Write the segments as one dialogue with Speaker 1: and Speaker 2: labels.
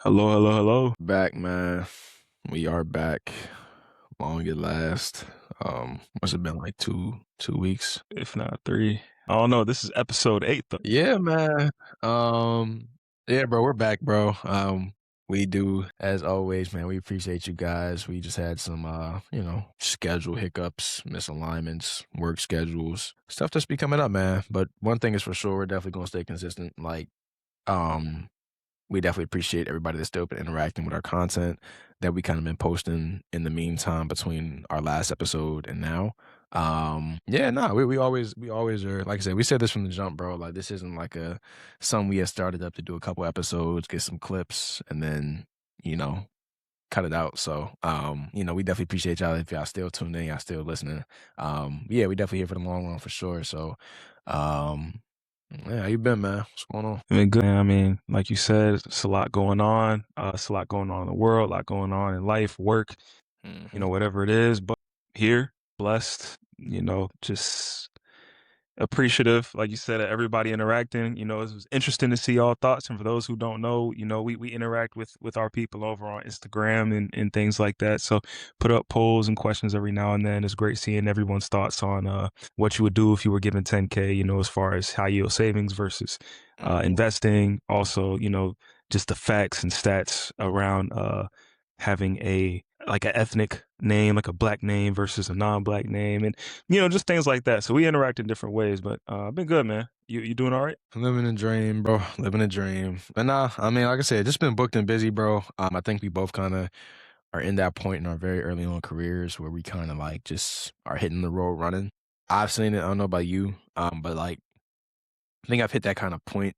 Speaker 1: Hello, hello, hello.
Speaker 2: Back, man. We are back. Long at last. Must have been like two weeks.
Speaker 1: If not three. I don't know. This is episode 8, though.
Speaker 2: Yeah, man. Um, yeah, bro, we're back, bro. We do, as always, man. We appreciate you guys. We just had some, schedule hiccups, misalignments, work schedules, stuff that's be coming up, man. But one thing is for sure, we're definitely gonna stay consistent. Um, we definitely appreciate everybody that's still been interacting with our content that we kind of been posting in the meantime between our last episode and now. Yeah, no, we always are, like I said, we said this from the jump, bro. Like this isn't like a something we had started up to do a couple episodes, get some clips, and then, you know, cut it out. So we definitely appreciate y'all if y'all still tuned in, y'all still listening. Yeah, we definitely here for the long run for sure. So yeah, how you been, man? What's going on?
Speaker 1: I mean, good. Man. I mean, like you said, it's a lot going on. It's a lot going on in the world, a lot going on in life, work,
Speaker 2: Hmm.
Speaker 1: whatever it is. But here, blessed, just appreciative, like you said, of everybody interacting. It was interesting to see all thoughts. And for those who don't know, we interact with our people over on Instagram and things like that. So put up polls and questions every now and then. It's great seeing everyone's thoughts on what you would do if you were given 10K, as far as high yield savings versus
Speaker 2: Hmm.
Speaker 1: investing. Also, just the facts and stats around having like an ethnic name, like a black name versus a non-black name, and just things like that. So we interact in different ways, but been good, man. You doing all right?
Speaker 2: Living a dream, bro. Living a dream. But nah, I mean, like I said, just been booked and busy, bro. I think we both kind of are in that point in our very early on careers where we kind of like just are hitting the road running. I've seen it. I don't know about you, but like I think I've hit that kind of point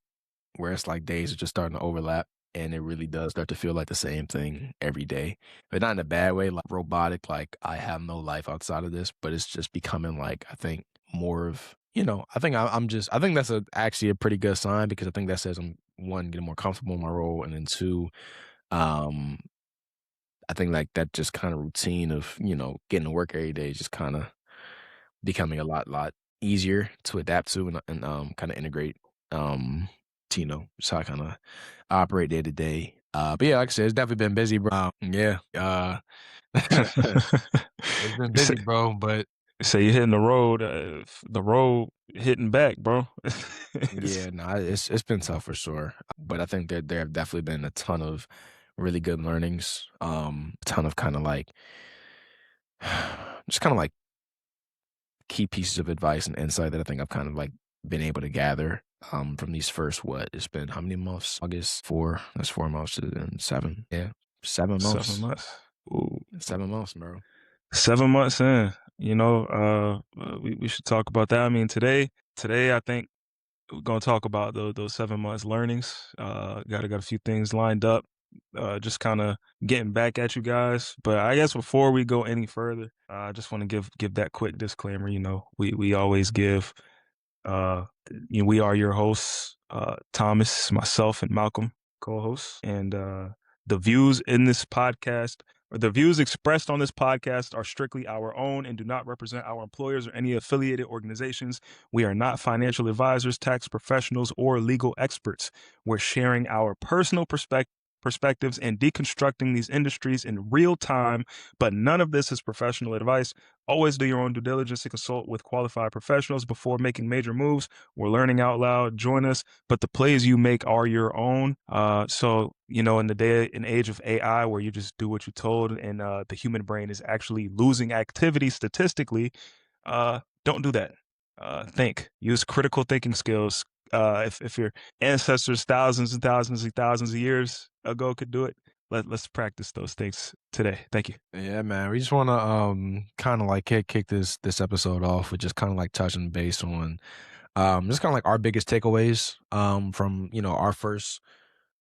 Speaker 2: where it's like days are just starting to overlap, and it really does start to feel like the same thing every day. But not in a bad way, like robotic. Like I have no life outside of this, but it's just becoming like I think more of I think I'm just I think that's actually a pretty good sign because I think that says I'm one getting more comfortable in my role, and then two, um, I think like that just kind of routine of getting to work every day is just kind of becoming a lot easier to adapt to and kind of integrate. To, just how I kind of operate day to day. But yeah, like I said, it's definitely been busy, bro. Yeah, it's been
Speaker 1: you say,
Speaker 2: busy, bro. But
Speaker 1: you say you're hitting the road hitting back, bro.
Speaker 2: yeah, no, it's been tough for sure. But I think that there have definitely been a ton of really good learnings. A ton of kind of like just kind of like key pieces of advice and insight that I think I've kind of like been able to gather from these first what it's been how many months? August 4. That's 4 months and 7. Yeah. 7 months.
Speaker 1: 7 months. Ooh,
Speaker 2: 7 months, bro.
Speaker 1: 7 months in. We should talk about that. I mean, today I think we're gonna talk about those 7 months learnings. Got a few things lined up. Just kind of getting back at you guys. But I guess before we go any further, I just want to give that quick disclaimer. We always give. Uh, we are your hosts, Thomas, myself, and Malcolm, co-hosts, and the views in this podcast or the views expressed on this podcast are strictly our own and do not represent our employers or any affiliated organizations. We are not financial advisors, tax professionals, or legal experts. We're sharing our personal perspectives and deconstructing these industries in real time, but none of this is professional advice. Always do your own due diligence and consult with qualified professionals before making major moves. We're learning out loud. Join us, but the plays you make are your own. So in the day and age of AI, where you just do what you're told, and the human brain is actually losing activity statistically, don't do that. Think. Use critical thinking skills. If your ancestors thousands and thousands and thousands of years ago could do it, let's practice those things today. Thank you.
Speaker 2: Yeah, man. We just wanna kind of like kick this episode off with just kind of like touching base on just kind of like our biggest takeaways from our first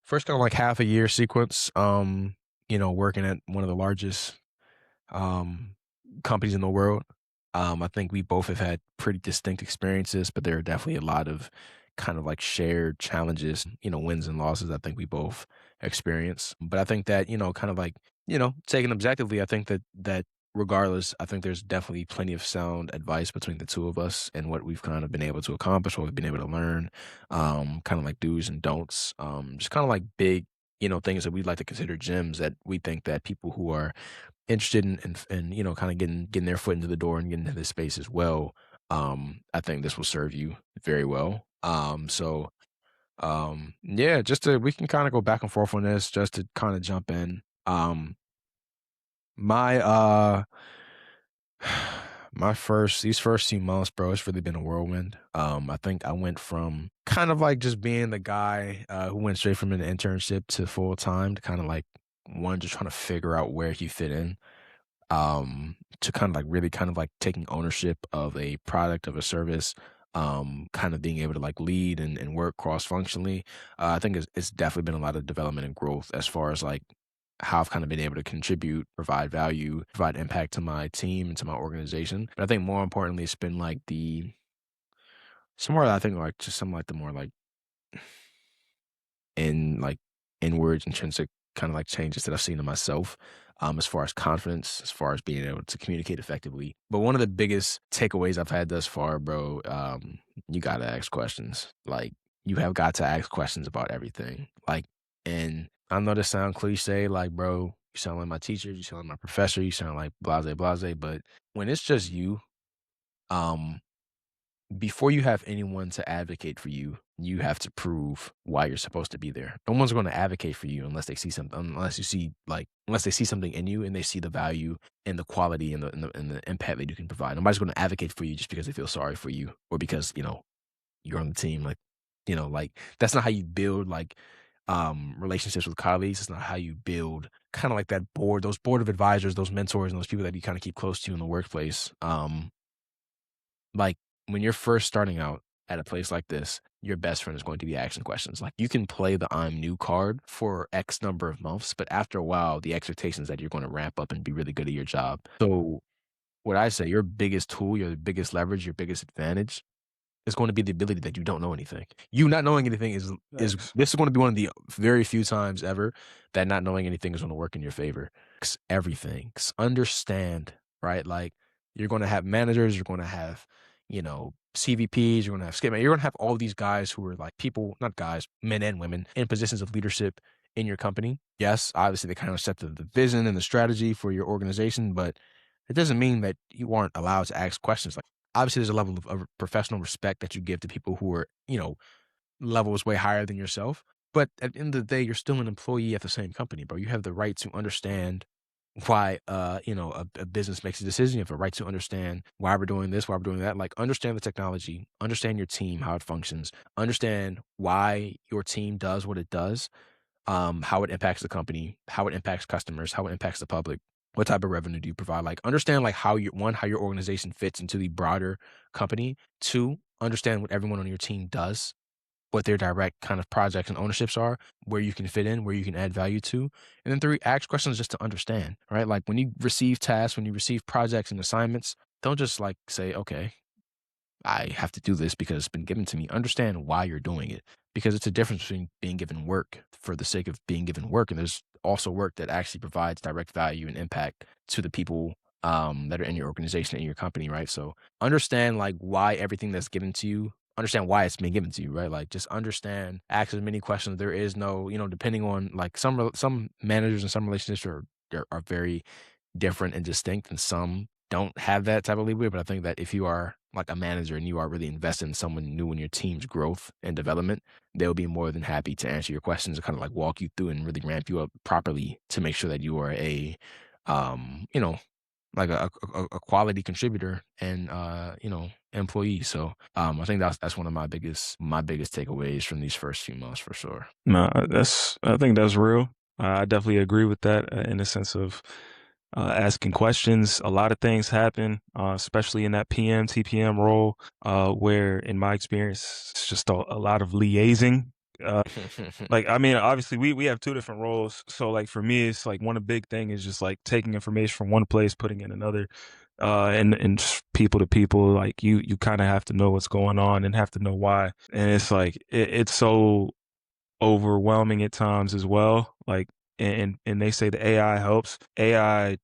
Speaker 2: kind of like half a year sequence working at one of the largest um, companies in the world. I think we both have had pretty distinct experiences, but there are definitely a lot of kind of like shared challenges, wins and losses. I think we both experience, but I think that kind of like taken objectively, I think that regardless, I think there's definitely plenty of sound advice between the two of us and what we've kind of been able to accomplish, what we've been able to learn, kind of like do's and don'ts, just kind of like big things that we'd like to consider gems that we think that people who are interested in kind of getting their foot into the door and getting into this space as well. I think this will serve you very well. Yeah, just to we can kind of go back and forth on this just to kind of jump in. My my first these first few months, bro, it's really been a whirlwind. I think I went from kind of like just being the guy who went straight from an internship to full time to kind of like one just trying to figure out where he fit in. To kind of like really kind of like taking ownership of a product of a service, kind of being able to like lead and work cross functionally. I think it's definitely been a lot of development and growth as far as like how I've kind of been able to contribute, provide value, provide impact to my team and to my organization. But I think more importantly, it's been like the somewhere I think like just some like the more like inwards intrinsic kind of like changes that I've seen in myself, as far as confidence, as far as being able to communicate effectively. But one of the biggest takeaways I've had thus far, bro, you gotta ask questions. Like you have got to ask questions about everything. Like, and I know this sound cliche, like, bro, you sound like my teacher, you sound like my professor, you sound like blase blase, but when it's just you, um, before you have anyone to advocate for you, you have to prove why you're supposed to be there. No one's going to advocate for you unless they see something, unless they see something in you and they see the value and the quality and the impact that you can provide. Nobody's going to advocate for you just because they feel sorry for you or because you're on the team. Like like that's not how you build like relationships with colleagues. It's not how you build kind of like that board, those board of advisors, those mentors, and those people that you kind of keep close to in the workplace. Like, when you're first starting out at a place like this, your best friend is going to be asking questions. Like, you can play the "I'm new" card for X number of months, but after a while, the expectation is that you're gonna ramp up and be really good at your job. So, what I say, your biggest tool, your biggest leverage, your biggest advantage is going to be the ability that you don't know anything. You not knowing anything is
Speaker 1: Thanks.
Speaker 2: this is gonna be one of the very few times ever that not knowing anything is gonna work in your favor. 'Cause everything. 'Cause understand, right? Like, you're gonna have managers, you're gonna have, CVPs, you're gonna have skip you're gonna have all these guys who are like people not guys, men and women in positions of leadership in your company. Yes, obviously, they kind of set the vision and the strategy for your organization, but it doesn't mean that you aren't allowed to ask questions. Like, obviously, there's a level of professional respect that you give to people who are, levels way higher than yourself. But at the end of the day, you're still an employee at the same company, bro. You have the right to understand why, a business makes a decision. You have a right to understand why we're doing this, why we're doing that. Like, understand the technology, understand your team, how it functions, understand why your team does what it does, how it impacts the company, how it impacts customers, how it impacts the public. What type of revenue do you provide? Like, understand like how your organization fits into the broader company. Two, understand what everyone on your team does, what their direct kind of projects and ownerships are, where you can fit in, where you can add value to. And then three, ask questions just to understand, right? Like when you receive tasks, when you receive projects and assignments, don't just like say, okay, I have to do this because it's been given to me. Understand why you're doing it because it's a difference between being given work for the sake of being given work. And there's also work that actually provides direct value and impact to the people that are in your organization and your company, right? So understand like why everything that's given to you, understand why it's been given to you, right? Like just understand, ask as many questions. There is no, depending on like some managers and some relationships are very different and distinct, and some don't have that type of leeway. But I think that if you are like a manager and you are really invested in someone new in your team's growth and development, they'll be more than happy to answer your questions and kind of like walk you through and really ramp you up properly to make sure that you are um, you know, like a quality contributor and employee. So I think that's one of my biggest takeaways from these first few months for sure.
Speaker 1: No, I think that's real. I definitely agree with that in the sense of asking questions. A lot of things happen, especially in that PM, TPM role, where in my experience, it's just a lot of liaising. Uh, like, I mean, obviously we have two different roles. So like for me, it's like one big thing is just like taking information from one place, putting it in another, and just people to people. Like you kind of have to know what's going on and have to know why. And it's like it's so overwhelming at times as well. Like, and they say the AI helps. AI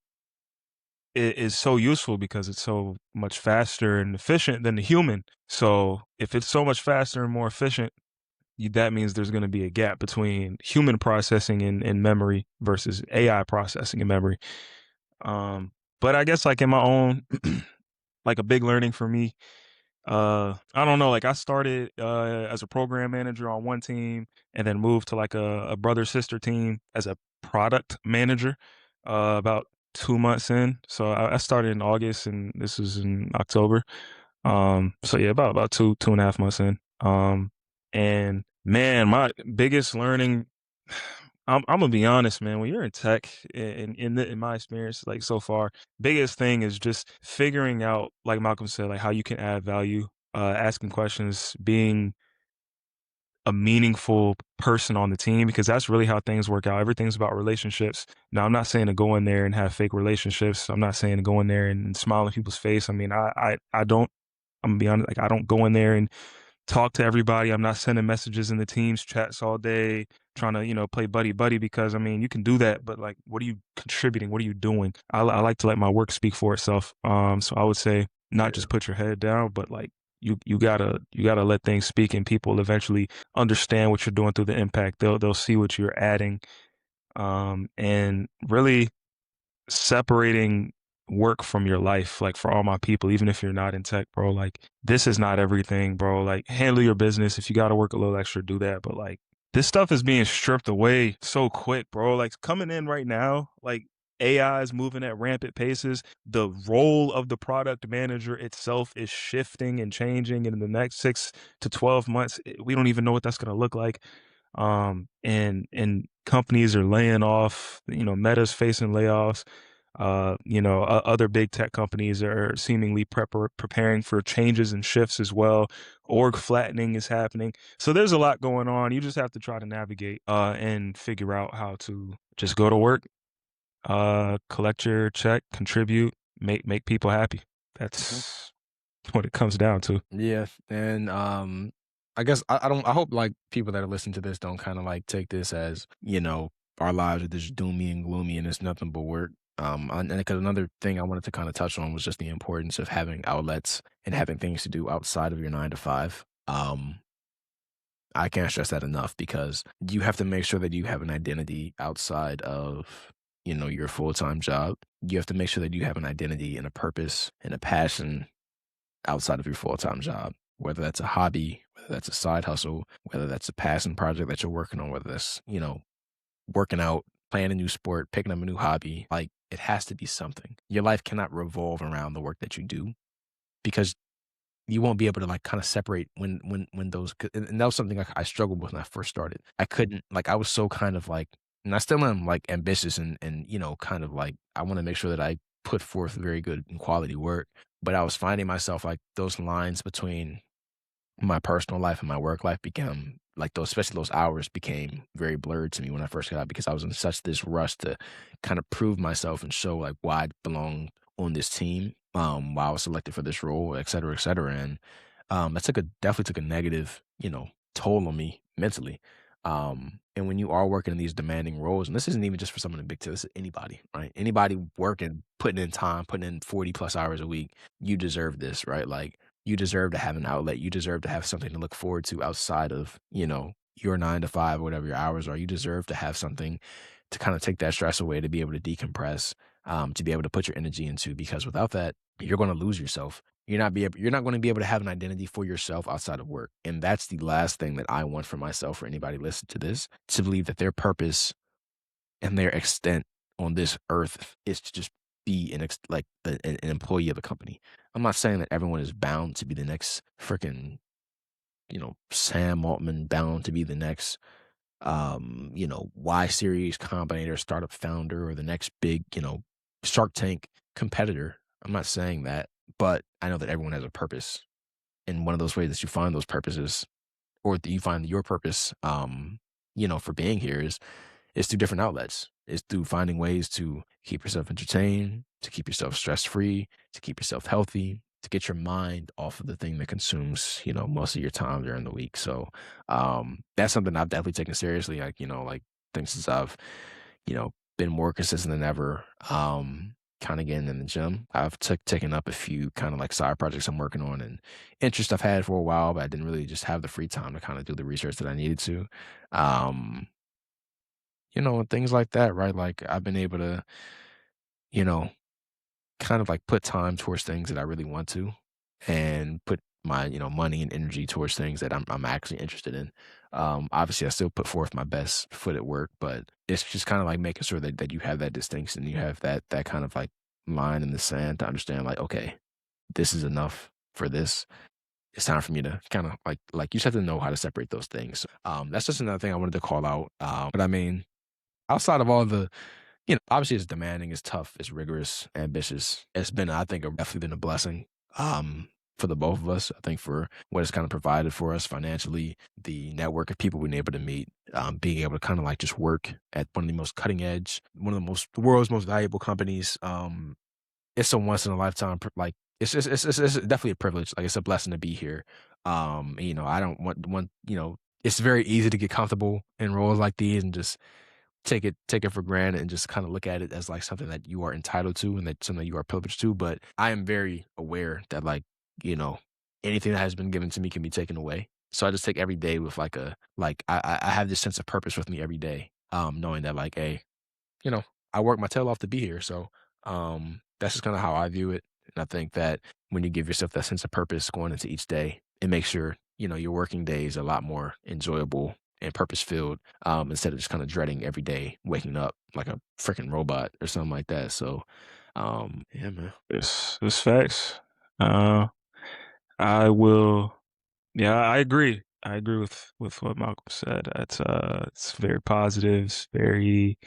Speaker 1: is so useful because it's so much faster and efficient than the human. So if it's so much faster and more efficient, that means there's going to be a gap between human processing and memory versus AI processing and memory. Um, but I guess like in my own, like a big learning for me, I don't know, like I started as a program manager on one team and then moved to like a brother sister team as a product manager about 2 months in. So I started in August and this was in October. So yeah, about two and a half months in. And man, my biggest learning, I'm gonna be honest, man. When you're in tech, in my experience, like so far, biggest thing is just figuring out, like Malcolm said, like how you can add value, asking questions, being a meaningful person on the team because that's really how things work out. Everything's about relationships. Now, I'm not saying to go in there and have fake relationships. I'm not saying to go in there and smile in people's face. I mean, I don't. I'm gonna be honest. Like, I don't go in there and talk to everybody. I'm not sending messages in the teams chats all day, trying to, play buddy buddy because I mean, you can do that, but like, what are you contributing? What are you doing? I like to let my work speak for itself. So I would say not
Speaker 2: Yeah.
Speaker 1: just put your head down, but like you gotta let things speak, and people eventually understand what you're doing through the impact. They'll see what you're adding, and really separating work from your life, like for all my people, even if you're not in tech, bro, like this is not everything, bro. Like handle your business. If you got to work a little extra, do that. But like this stuff is being stripped away so quick, bro. Like coming in right now, like AI is moving at rampant paces. The role of the product manager itself is shifting and changing. And in the next 6 to 12 months, we don't even know what that's going to look like. And companies are laying off, Meta's facing layoffs. Other big tech companies are seemingly preparing for changes and shifts as well. Org flattening is happening. So there's a lot going on. You just have to try to navigate and figure out how to just go to work, collect your check, contribute, make people happy.
Speaker 2: Mhm.
Speaker 1: That's what it comes down to.
Speaker 2: Yeah, and, I guess I don't I hope, like, people that are listening to this don't kinda, like, take this as, our lives are just doomy and gloomy and it's nothing but work. And 'cause another thing I wanted to kinda touch on was just the importance of having outlets and having things to do outside of your 9 to 5. I can't stress that enough because you have to make sure that you have an identity outside of, your full-time job. You have to make sure that you have an identity and a purpose and a passion outside of your full-time job, whether that's a hobby, whether that's a side hustle, whether that's a passion project that you're working on, whether that's, working out, playing a new sport, picking up a new hobby. Like it has to be something. Your life cannot revolve around the work that you do because you won't be able to like kind of separate when those and that was something like I struggled with when I first started. I couldn't like I was so kind of like and I still am like ambitious and kind of like I want to make sure that I put forth very good and quality work. But I was finding myself like those lines between my personal life and my work life become like those, especially those hours became very blurred to me when I first got out because I was in such this rush to kind of prove myself and show like why I belong on this team, why I was selected for this role, et cetera, et cetera. And that definitely took a negative, toll on me mentally. And when you are working in these demanding roles, and this isn't even just for someone in big tech, this is anybody, right? Anybody working, putting in time, putting in 40 plus hours a week, you deserve this, right? Like you deserve to have an outlet. You deserve to have something to look forward to outside of, your 9 to 5 or whatever your hours are. You deserve to have something to kind of take that stress away, to be able to decompress, to be able to put your energy into, because without that, you're going to lose yourself. You're not going to be able to have an identity for yourself outside of work. And that's the last thing that I want for myself or anybody listening to this, to believe that their purpose and their extent on this earth is to just be an employee of a company. I'm not saying that everyone is bound to be the next freaking, Sam Altman, bound to be the next, Y series combinator, startup founder, or the next big, Shark Tank competitor. I'm not saying that, but I know that everyone has a purpose. And one of those ways that you find those purposes or that you find your purpose, for being here is through different outlets. It's through finding ways to keep yourself entertained, to keep yourself stress free, to keep yourself healthy, to get your mind off of the thing that consumes, most of your time during the week. So that's something I've definitely taken seriously. Like, like things since I've, been more consistent than ever. kinda getting in the gym. I've taken up a few kinda like side projects I'm working on and interests I've had for a while, but I didn't really just have the free time to kinda do the research that I needed to. Um, and things like that, right? Like, I've been able to, you know, kind of like put time towards things that I really want to and put my, money and energy towards things that I'm actually interested in. Obviously I still put forth my best foot at work, but it's just kind of like making sure that you have that distinction, you have that kind of like line in the sand to understand like, okay, this is enough for this. It's time for me to kind of like you just have to know how to separate those things. That's just another thing I wanted to call out. But I mean, outside of all the obviously it's demanding, it's tough, it's rigorous, ambitious. It's been, I think, definitely been a blessing for the both of us. I think for what it's kind of provided for us financially, the network of people we've been able to meet, being able to kind of like just work at one of the most cutting edge, one of the world's most valuable companies. It's a once in a lifetime, it's definitely a privilege. Like it's a blessing to be here. I don't want. It's very easy to get comfortable in roles like these and just take it for granted and just kind of look at it as like something that you are entitled to and that something you are privileged to. But I am very aware that you know, anything that has been given to me can be taken away. So I just take every day with I have this sense of purpose with me every day. Knowing that hey, you know, I worked my tail off to be here. So that's just kind of how I view it. And I think that when you give yourself that sense of purpose going into each day, it makes your working days a lot more enjoyable and purpose filled, instead of just kind of dreading every day waking up like a freaking robot or something like that. So yeah, man.
Speaker 1: It's facts. Uh, I will. Yeah, I agree. I agree with what Malcolm said. It's very positive. It's very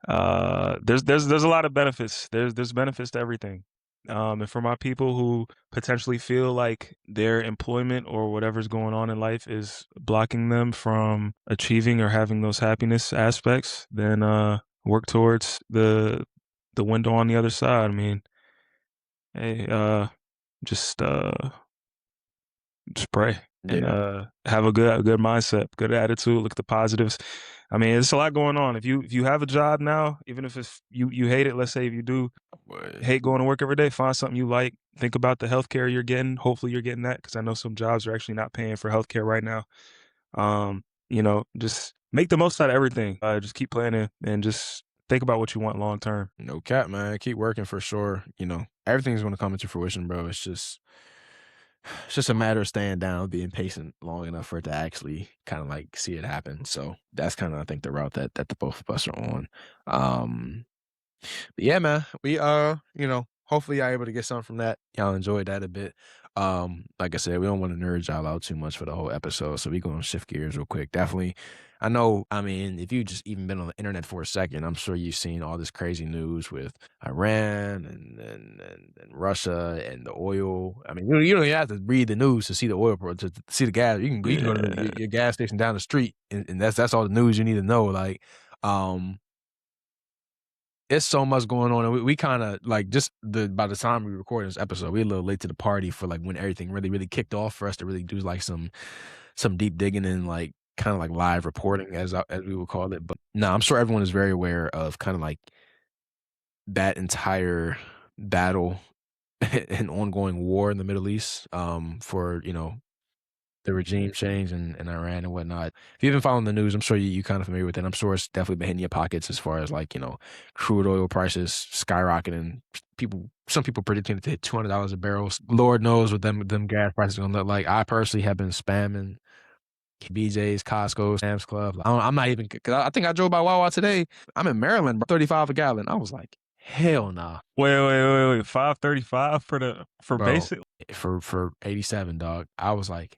Speaker 1: there's a lot of benefits. There's benefits to everything. And for my people who potentially feel like their employment or whatever's going on in life is blocking them from achieving or having those happiness aspects, then work towards the window on the other side. I mean, hey, just just pray and
Speaker 2: Yeah.
Speaker 1: have a good mindset, good attitude, look at the positives. I mean, it's a lot going on. If you have a job now, even if it's you hate it, let's say if you do
Speaker 2: But
Speaker 1: hate going to work every day, find something you like. Think about the healthcare you're getting. Hopefully you're getting that because I know some jobs are actually not paying for healthcare right now. Just make the most out of everything. Just keep planning and just think about what you want long term.
Speaker 2: no cap, man. Keep working for sure. Everything's gonna come into fruition, bro. It's just a matter of staying down, being patient long enough for it to actually kind of like see it happen. So that's kind of I think the route that the both of us are on. Um, but yeah, man, we hopefully y'all able to get something from that. Y'all enjoyed that a bit. Like I said, we don't want to nerd y'all out too much for the whole episode, so we gonna shift gears real quick. Definitely, I know. I mean, if you just even been on the internet for a second, I'm sure you've seen all this crazy news with Iran and Russia and the oil. I mean, you don't even have to read the news to see the oil to see the gas. You can go to
Speaker 1: Yeah.
Speaker 2: your gas station down the street, and that's all the news you need to know. Um, it's so much going on, and we kinda, like, just by the time we recorded this episode, we a little late to the party for, like, when everything really, really kicked off for us to really do, like, some deep digging and, like, kinda, like, live reporting as we would call it, but, no, I'm sure everyone is very aware of kinda, like, that entire battle and ongoing war in the Middle East, for, the regime change in Iran and whatnot. If you've been following the news, I'm sure you kind of familiar with it. I'm sure it's definitely been hitting your pockets as far as crude oil prices skyrocketing. Some people predicting it to hit $200 a barrel. Lord knows what them gas prices gonna look like. I personally have been spamming BJ's, Costco, Sam's Club. I'm not even because I think I drove by Wawa today. I'm in Maryland, bro, 35 a gallon. I was like, hell nah,
Speaker 1: Wait. 535 for
Speaker 2: bro.
Speaker 1: basic.
Speaker 2: For 87, dog. I was like,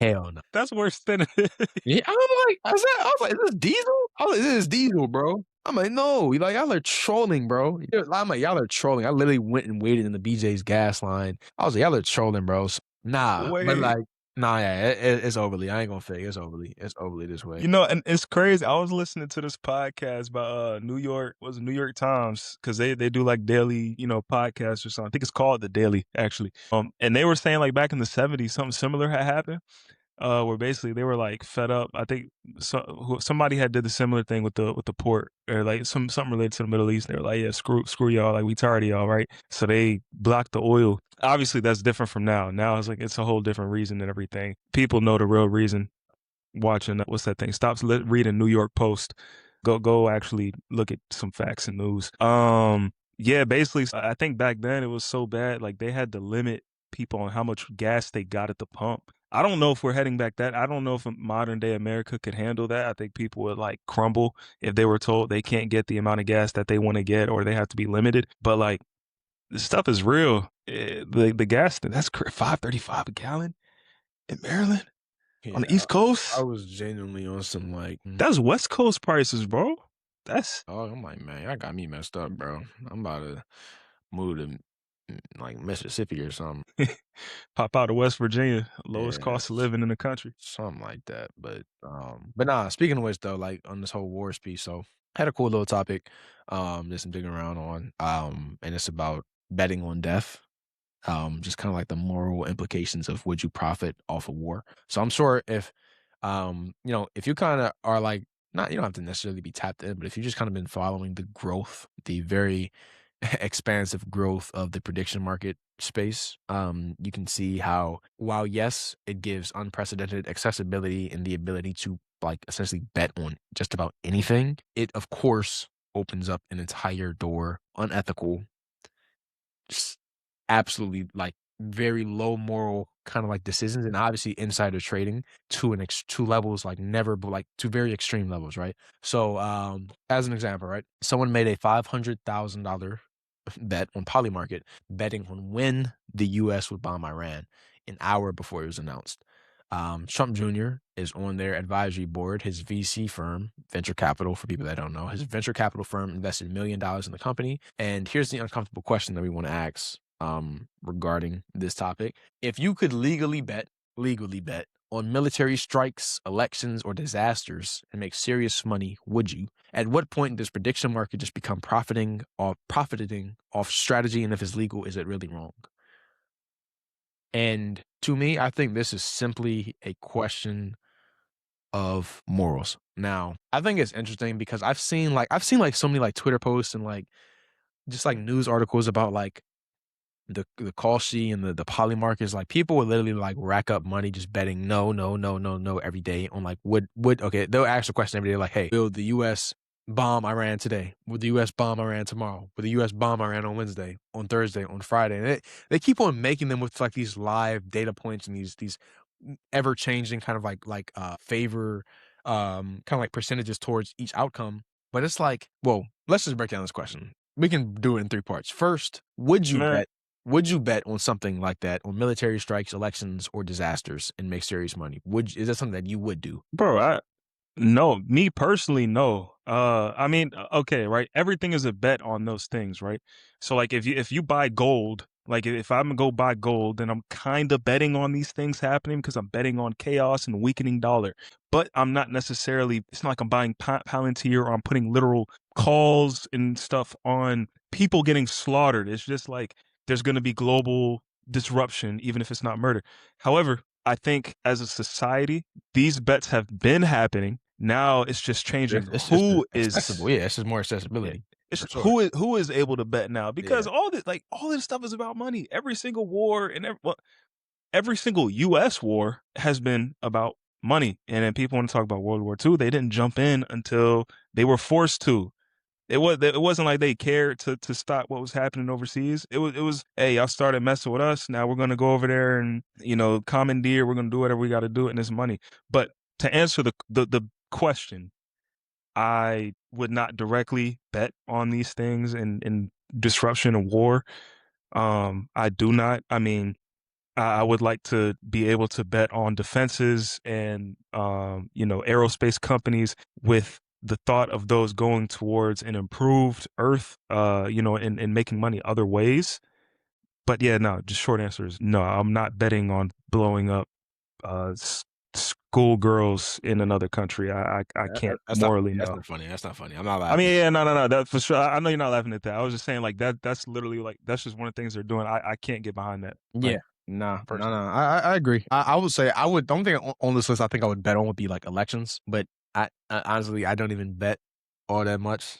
Speaker 2: hell no.
Speaker 1: That's worse than
Speaker 2: Yeah, I was like, "Is this diesel?" I was like, "This is diesel, bro." I'm like, "No." Like, "Y'all are trolling, bro." I'm like, "Y'all are trolling." I literally went and waited in the BJ's gas line. I was like, "Y'all are trolling, bro." Nah, but,
Speaker 1: wait.
Speaker 2: like, nah, yeah, it's overly. I ain't gonna fake it. It's overly this way.
Speaker 1: And it's crazy. I was listening to this podcast by New York, was it New York Times? Because they do like daily, podcasts or something. I think it's called the Daily, actually. And they were saying like back in the '70s, something similar had happened. where basically they were like fed up. I think somebody had did the similar thing with the port, or like something related to the Middle East. They were like, yeah, screw y'all, like we tired of y'all, right? So they blocked the oil. Obviously, that's different from now. Now it's like it's a whole different reason and everything. People know the real reason. Watching what's that thing? Stop reading New York Post. Go actually look at some facts and news. Yeah, basically, I think back then it was so bad, like they had to limit people on how much gas they got at the pump. I don't know if we're heading back that. I don't know if modern day America could handle that. I think people would like crumble if they were told they can't get the amount of gas that they want to get, or they have to be limited. But like this stuff is real. The gas that's 5.35 a gallon in Maryland on
Speaker 2: Yeah,
Speaker 1: the East
Speaker 2: I
Speaker 1: Coast.
Speaker 2: was genuinely on some like,
Speaker 1: That's West Coast prices, bro. That's
Speaker 2: oh, I'm like, man, y'all got me messed up, bro. I'm about to move to like Mississippi or something.
Speaker 1: pop out of West Virginia, lowest
Speaker 2: Yeah,
Speaker 1: cost of living in the country.
Speaker 2: something like that. But nah. Speaking of which, though, like on this whole wars piece, so had a cool little topic, that I'm digging around on, and it's about betting on death. Just kind of like the moral implications of would you profit off of war. So I'm sure if, if you kind of are like, not, you don't have to necessarily be tapped in, but if you just kind of been following the growth, the very expansive growth of the prediction market space, you can see how, while yes, it gives unprecedented accessibility and the ability to like essentially bet on just about anything, it of course opens up an entire door, unethical, just absolutely like very low moral kind of like decisions, and obviously insider trading to to levels like never, but like to very extreme levels, right? So as an example, right, someone made a $500,000 bet on Polymarket, betting on when the US would bomb Iran an hour before it was announced. Trump Jr. is on their advisory board. His VC firm, venture capital, for people that don't know, his venture capital firm invested $1 million in the company. And here's the uncomfortable question that we want to ask, regarding this topic. If you could legally bet on military strikes, elections, or disasters and make serious money, would you? At what point does prediction market just become profiting off strategy? And if it's legal, is it really wrong? And to me, I think this is simply a question of morals. Now, I think it's interesting because I've seen like so many like Twitter posts and like just like news articles about like the Kalshi and the poly markets. Like people would literally like rack up money just betting no, no, no, no, no every day on like would okay, they'll ask the question every day like, hey, will the US bomb Iran today? Would the US bomb Iran tomorrow? Would the US bomb Iran on Wednesday, on Thursday, on Friday? And they keep on making them with like these live data points and these ever changing kind of like favor, kind of like percentages towards each outcome. But it's like, well, let's just break down this question. We can do it in three parts. First,
Speaker 1: Man,
Speaker 2: would you bet on something like that, on military strikes, elections, or disasters and make serious money? Is that something that you would do?
Speaker 1: bro, no, me personally, no. I mean, okay, right? Everything is a bet on those things, right? So like if you buy gold, like if I'm gonna go buy gold, then I'm kind of betting on these things happening because I'm betting on chaos and weakening dollar. But I'm not necessarily. It's not like I'm buying Palantir or I'm putting literal calls and stuff on people getting slaughtered. It's just like there's gonna be global disruption, even if it's not murder. However, I think as a society, these bets have been happening. Now it's just changing
Speaker 2: It's just
Speaker 1: who
Speaker 2: accessible.
Speaker 1: is
Speaker 2: Yeah, it's just more
Speaker 1: yeah,
Speaker 2: accessibility
Speaker 1: it's
Speaker 2: for sure.
Speaker 1: who is able to bet now
Speaker 2: Yeah.
Speaker 1: because all this stuff is about money. Every single war and every single U.S. war has been about money. And then people want to talk about World War II. They didn't jump in until they were forced to. It wasn't like they cared to stop what was happening overseas. It was hey, y'all started messing with us. Now we're gonna go over there and commandeer. We're gonna do whatever we got to do, and it's money. But to answer the question, I would not directly bet on these things in disruption and war. I do not. I mean, I would like to be able to bet on defenses and aerospace companies with the thought of those going towards an improved Earth, and making money other ways. But yeah, no, just short answer is no. I'm not betting on blowing up schoolgirls in another country. I can't
Speaker 2: That's not
Speaker 1: morally
Speaker 2: funny. That's
Speaker 1: no.
Speaker 2: not funny. That's not funny. I'm not
Speaker 1: I mean,
Speaker 2: laughing.
Speaker 1: yeah, no, no, no. That for sure. I know you're not laughing at that. I was just saying like that. That's literally like that's just one of the things they're doing. I can't get behind that.
Speaker 2: Yeah.
Speaker 1: Like.
Speaker 2: Nah, no, no.
Speaker 1: personally.
Speaker 2: I agree. I would say I would. The only thing on this list I think I would bet on would be like elections, but I honestly I don't even bet all that much.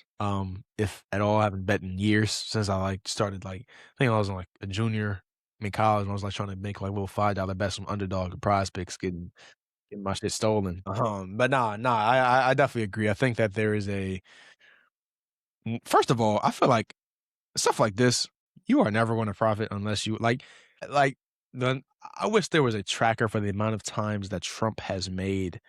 Speaker 2: If at all, I haven't bet in years since I like started like I think I was in like a junior in college when I was like trying to make like little $5 bets on underdog and prize picks, getting my shit stolen. But nah, I definitely agree. I think that there is a first of all, I feel like stuff like this, you are never going to profit unless you like the I wish there was a tracker for the amount of times that Trump has made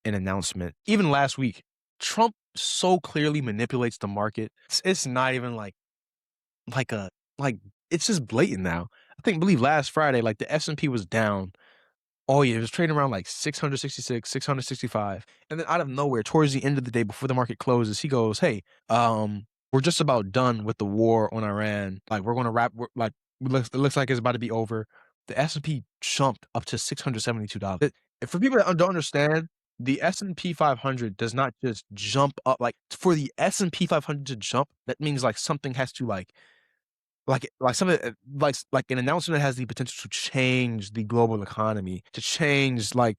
Speaker 2: an announcement. Even last week, Trump so clearly manipulates the market. It's not even like a like it's just blatant now. Believe last Friday, like the S&P was down. Oh yeah, it was trading around like 666, 665. And then out of nowhere, towards the end of the day before the market closes, he goes, "Hey, we're just about done with the war on Iran. Like we're gonna wrap like it looks like it's about to be over." The S&P jumped up to $672. For people that don't understand, the S&P 500 does not just jump up. Like for the S&P 500 to jump, that means like something has to like something like an announcement that has the potential to change the global economy, to change like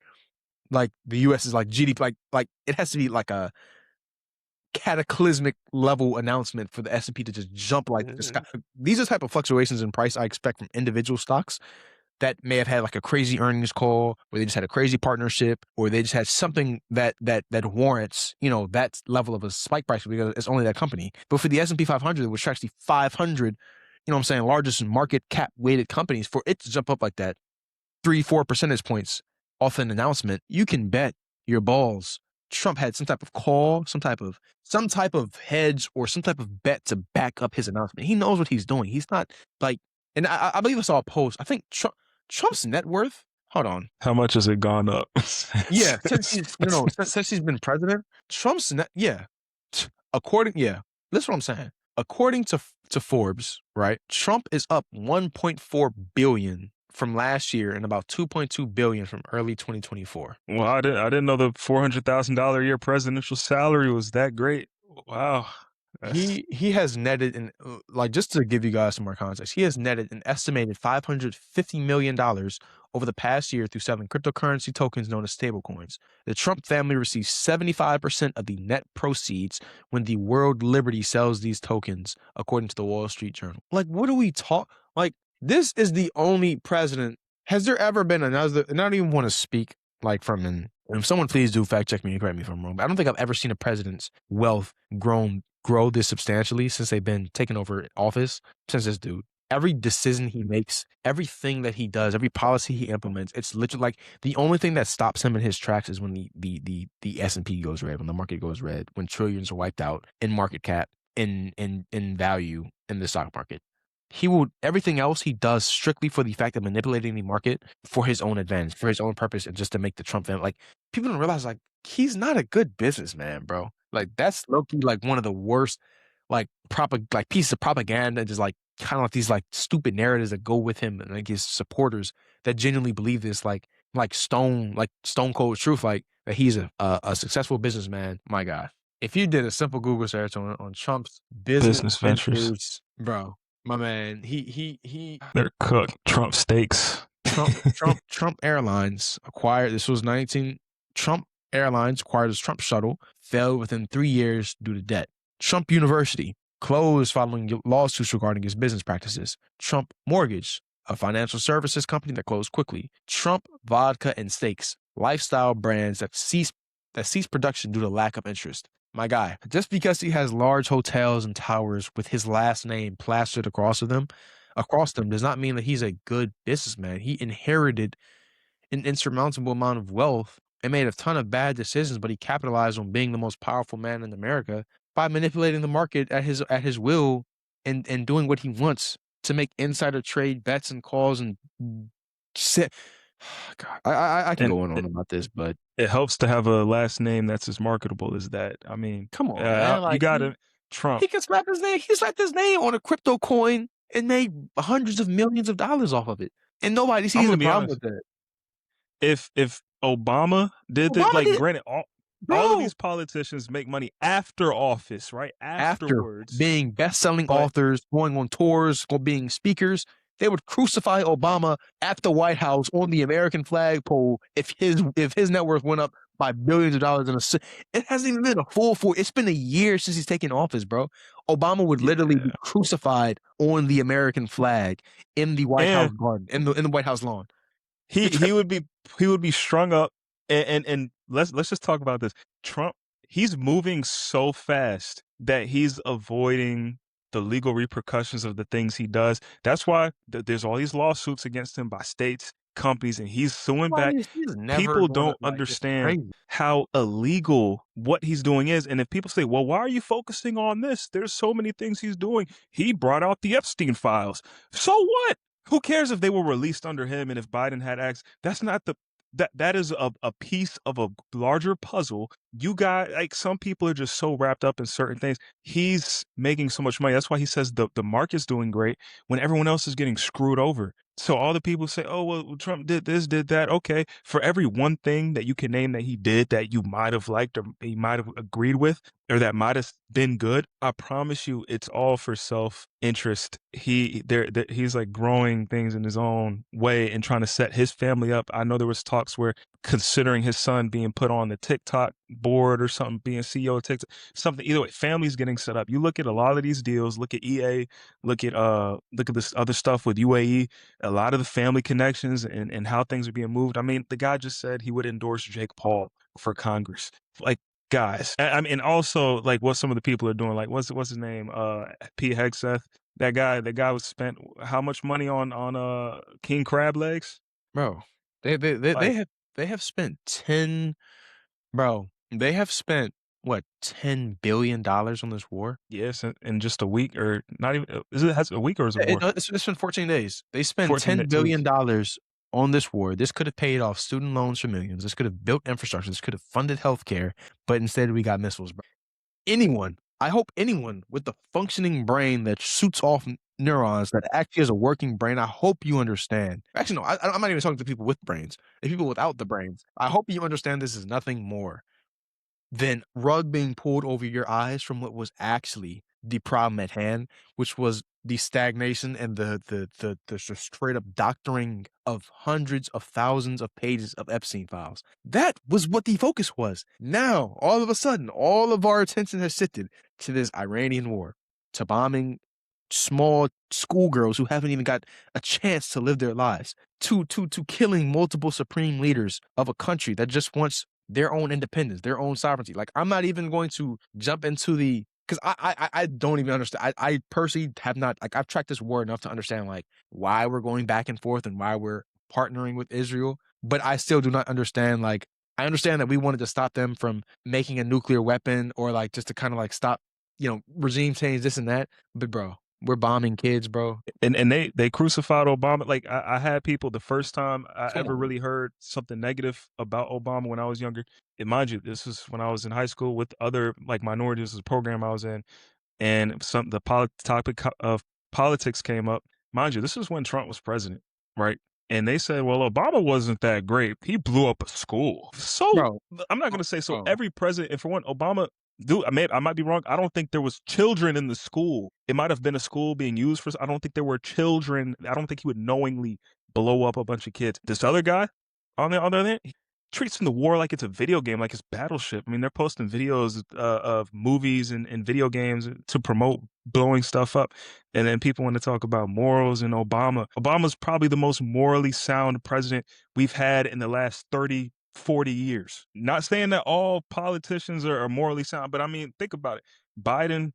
Speaker 2: the US is like GDP, like it has to be like a cataclysmic level announcement for the S&P to just jump like the sky. These are the type of fluctuations in price I expect from individual stocks that may have had like a crazy earnings call, or they just had a crazy partnership, or they just had something that warrants, that level of a spike price because it's only that company. But for the S&P 500, which tracks the 500, what I'm saying, largest market cap weighted companies, for it to jump up like that, 3-4 percentage points off an announcement, you can bet your balls Trump had some type of call, some type of hedge, or some type of bet to back up his announcement. He knows what he's doing. He's not like, and I believe I saw a post. I think Trump's net worth. Hold on.
Speaker 1: How much has it gone up?
Speaker 2: Yeah, since he's no, no, since he's been president, Trump's net. Yeah, yeah, that's what I'm saying. According to Forbes, right? Trump is up 1.4 billion from last year and about 2.2 billion from early 2024.
Speaker 1: Well, I didn't know the $400,000 a year presidential salary was that great. Wow, that's
Speaker 2: He has netted like just to give you guys some more context, he has netted an estimated $550 million over the past year through selling cryptocurrency tokens known as stablecoins. The Trump family receives 75% of the net proceeds when the World Liberty sells these tokens, according to the Wall Street Journal. Like, what do we talk? Like, this is the only president. Has there ever been another? And I don't even want to speak like from an. And if someone please do fact check me and correct me if I'm wrong, but I don't think I've ever seen a president's wealth grow this substantially since they've been taking over office. Since this dude, every decision he makes, everything that he does, every policy he implements, it's literally like the only thing that stops him in his tracks is when the S&P goes red, when the market goes red, when trillions are wiped out in market cap, in value in the stock market. Everything else he does strictly for the fact of manipulating the market for his own advantage, for his own purpose, and just to make the Trump family like people don't realize like he's not a good businessman, bro. Like that's low-key like one of the worst like pieces of propaganda, just like kind of like these like stupid narratives that go with him and like his supporters that genuinely believe this like stone cold truth, like that he's a successful businessman. My God. If you did a simple Google search on Trump's business
Speaker 1: business ventures.
Speaker 2: ventures, bro, my man, he
Speaker 1: They're cooked. Trump steaks.
Speaker 2: Trump Airlines acquired this was 19 Trump Airlines acquired his Trump shuttle, failed within 3 years due to debt. Trump University closed following lawsuits regarding his business practices. Trump Mortgage, a financial services company that closed quickly. Trump Vodka and Steaks, lifestyle brands that ceased production due to lack of interest. My guy, just because he has large hotels and towers with his last name plastered across them does not mean that he's a good businessman. He inherited an insurmountable amount of wealth and made a ton of bad decisions, but he capitalized on being the most powerful man in America by manipulating the market at his will and doing what he wants to make insider trade bets and calls and sit. God, I can
Speaker 1: And
Speaker 2: go on about this, but
Speaker 1: it helps to have a last name that's as marketable as that. I mean,
Speaker 2: come on, man.
Speaker 1: you
Speaker 2: Like
Speaker 1: got
Speaker 2: he
Speaker 1: to Trump.
Speaker 2: he can slap his name. He slapped his name on a crypto coin and made hundreds of millions of dollars off of it, and nobody
Speaker 1: I'm
Speaker 2: sees
Speaker 1: gonna
Speaker 2: a
Speaker 1: be
Speaker 2: problem
Speaker 1: honest.
Speaker 2: with that.
Speaker 1: If Obama did that,
Speaker 2: Obama
Speaker 1: like,
Speaker 2: did,
Speaker 1: granted, all of
Speaker 2: bro.
Speaker 1: these politicians make money after office, right?
Speaker 2: After
Speaker 1: Afterwards,
Speaker 2: being best-selling
Speaker 1: but
Speaker 2: authors, going on tours, or being speakers, They would crucify Obama at the White House on the American flagpole if his net worth went up by billions of dollars in a. It hasn't even been a full 4. It's been a year since he's taken office, bro. Obama would literally be
Speaker 1: Yeah,
Speaker 2: crucified on the American flag in the White House
Speaker 1: and
Speaker 2: garden, in the White House lawn.
Speaker 1: he he would be he would be strung up, and let's just talk about this. Trump, he's moving so fast that he's avoiding the legal repercussions of the things he does. That's why there's all these lawsuits against him by states, companies, and he's suing
Speaker 2: Why
Speaker 1: back.
Speaker 2: he's never
Speaker 1: People
Speaker 2: gonna
Speaker 1: don't
Speaker 2: like it's
Speaker 1: understand
Speaker 2: crazy.
Speaker 1: how illegal what he's doing is. And if people say, well, why are you focusing on this? There's so many things he's doing. He brought out the Epstein files. So what? Who cares if they were released under him and if Biden had access? That's not the that is a piece of a larger puzzle. You got like some people are just so wrapped up in certain things. He's making so much money. That's why he says the market's doing great when everyone else is getting screwed over. So all the people say, "Oh well, Trump did this, did that." Okay, for every one thing that you can name that he did that you might have liked or he might have agreed with or that might have been good, I promise you, it's all for self interest. He's like growing things in his own way and trying to set his family up. I know there was talks where considering his son being put on the TikTok board or something, being CEO of TikTok, something. Either way, families getting set up. You look at a lot of these deals. Look at EA. Look at this other stuff with UAE. A lot of the family connections and how things are being moved. I mean, the guy just said he would endorse Jake Paul for Congress. Like, guys, I mean, also like what some of the people are doing. Like, what's his name? Pete Hegseth. That guy was spent how much money on king crab legs?
Speaker 2: Bro, they
Speaker 1: Like,
Speaker 2: have spent 10 bro, they have spent, what, $10 billion on this war?
Speaker 1: yes, in just a week or not even. Is it has a week or is it
Speaker 2: It
Speaker 1: more?
Speaker 2: it's been 14 days. They spent
Speaker 1: 14
Speaker 2: $10
Speaker 1: 2
Speaker 2: billion
Speaker 1: weeks.
Speaker 2: dollars on this war. This could have paid off student loans for millions. This could have built infrastructure. This could have funded healthcare, but instead we got missiles, bro. I hope anyone with the functioning brain that shoots off neurons that actually has a working brain, I hope you understand. Actually, no, I'm not even talking to people with brains. The people without the brains. I hope you understand this is nothing more than rug being pulled over your eyes from what was actually the problem at hand, which was the stagnation and the just straight up doctoring of hundreds of thousands of pages of Epstein files. That was what the focus was. Now, all of a sudden, all of our attention has shifted to this Iranian war, to bombing small schoolgirls who haven't even got a chance to live their lives, to killing multiple supreme leaders of a country that just wants their own independence, their own sovereignty. Like, I'm not even going to jump into the because I don't even understand. I personally have not like I've tracked this war enough to understand like why we're going back and forth and why we're partnering with Israel, but I still do not understand. Like, I understand that we wanted to stop them from making a nuclear weapon or like just to kind of like stop, regime change, this and that. But bro, we're bombing kids, bro.
Speaker 1: And they crucified Obama. Like I had people the first time I
Speaker 2: Come
Speaker 1: ever
Speaker 2: on.
Speaker 1: really heard something negative about Obama when I was younger. And mind you, this is when I was in high school with other like minorities. This was a program I was in, and topic of politics came up. Mind you, this is when Trump was president, right? And they said, well, Obama wasn't that great. He blew up a school. So
Speaker 2: Bro,
Speaker 1: I'm not going to say so.
Speaker 2: bro.
Speaker 1: Every president, and for one, Obama, dude, I might be wrong. I don't think there was children in the school. It might have been a school being used for. I don't think there were children. I don't think he would knowingly blow up a bunch of kids. This other guy, on the other hand, he treats the war like it's a video game, like it's Battleship. I mean, they're posting videos of movies and video games to promote blowing stuff up. And then people want to talk about morals and Obama. Obama's probably the most morally sound president we've had in the last 30, 40 years. Not saying that all politicians are morally sound, but I mean, think about it. Biden,